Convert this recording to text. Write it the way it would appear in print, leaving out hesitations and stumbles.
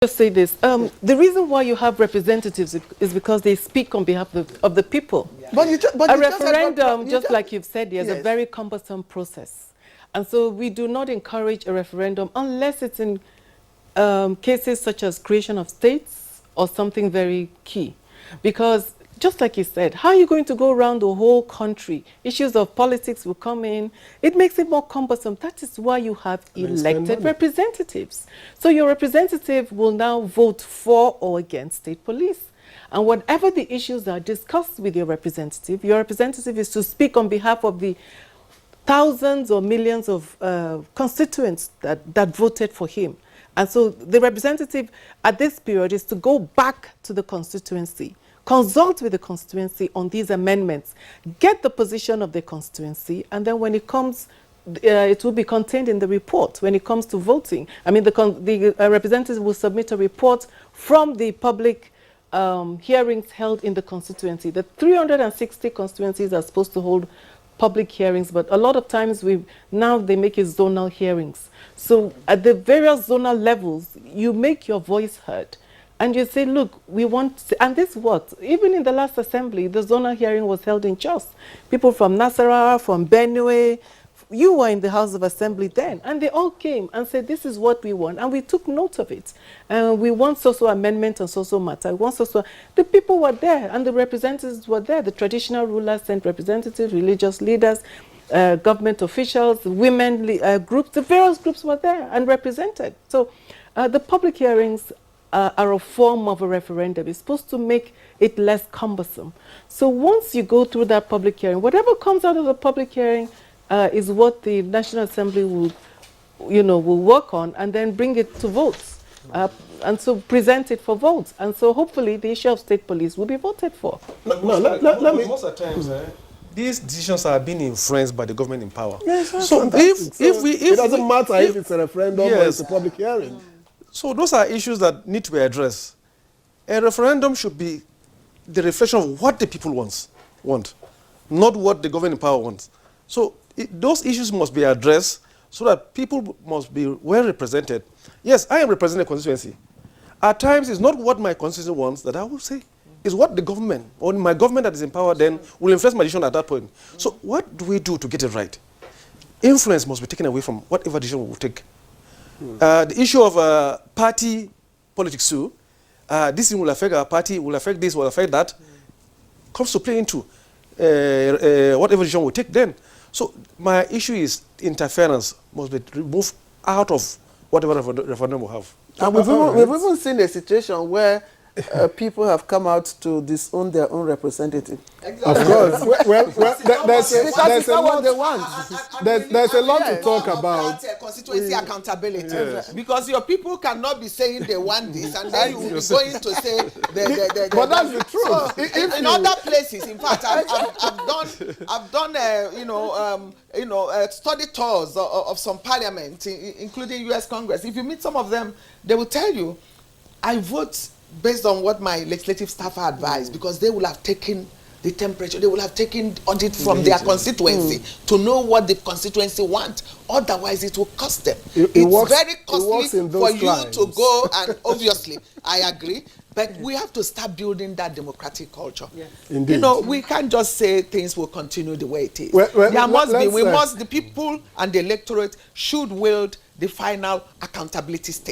Just say this. The reason why you have representatives is because they speak on behalf of the people. Yeah. But a referendum, just like you've said, is a very cumbersome process. And so we do not encourage a referendum unless it's in cases such as creation of states or something very key. Because just like you said, how are you going to go around the whole country? Issues of politics will come in. It makes it more cumbersome. That is why you have elected representatives. So your representative will now vote for or against state police. And whatever the issues are discussed with your representative is to speak on behalf of the thousands or millions of constituents that voted for him. And so the representative at this period is to go back to the constituency, consult with the constituency on these amendments, get the position of the constituency, and then when it comes, it will be contained in the report when it comes to voting. I mean, the representative will submit a report from the public hearings held in the constituency. The 360 constituencies are supposed to hold public hearings, but a lot of times now they make it zonal hearings. So at the various zonal levels, you make your voice heard. And you say, look, we want, and this what? Even in the last assembly, the zonal hearing was held in Jos. People from Nasarawa, from Benue, you were in the House of Assembly then, and they all came and said, this is what we want, and we took note of it. And we want so-so amendment and so-so matter. We want so-so. The people were there, and the representatives were there. The traditional rulers sent representatives, religious leaders, government officials, women groups, the various groups were there and represented. So the public hearings are a form of a referendum. It's supposed to make it less cumbersome. So once you go through that public hearing, whatever comes out of the public hearing is what the National Assembly will work on and then bring it to votes. And so present it for votes. And so hopefully the issue of state police will be voted for. Most of the times, these decisions are being influenced by the government in power. Yes, so if it doesn't matter if it's a referendum or it's a public hearing. So those are issues that need to be addressed. A referendum should be the reflection of what the people want, not what the government in power wants. So those issues must be addressed so that people must be well represented. Yes, I am representing a constituency. At times, it's not what my constituency wants that I will say. It's what the government, or my government that is in power then, will influence my decision at that point. So what do we do to get it right? Influence must be taken away from whatever decision we will take. The issue of party politics too, this thing will affect our party, will affect this, will affect that, comes to play into whatever decision we take then. So my issue is interference must be removed out of whatever referendum we have. And we've even seen a situation where people have come out to disown their own representative. Exactly. Of course. There's a lot they want. There's a lot to talk about. Constituency accountability. Yes. Because your people cannot be saying they want this and then you will be going to say but that's the truth. So in other places, in fact, I've done study tours of some parliament, including U.S. Congress. If you meet some of them, they will tell you, I vote based on what my legislative staff are advised, because they will have taken the temperature, they will have taken audit from their constituency to know what the constituency want. Otherwise, it will cost them. It's very costly for you to go, and obviously, I agree, but we have to start building that democratic culture. Yes. Indeed. You know, we can't just say things will continue the way it is. The people and the electorate should wield the final accountability stake.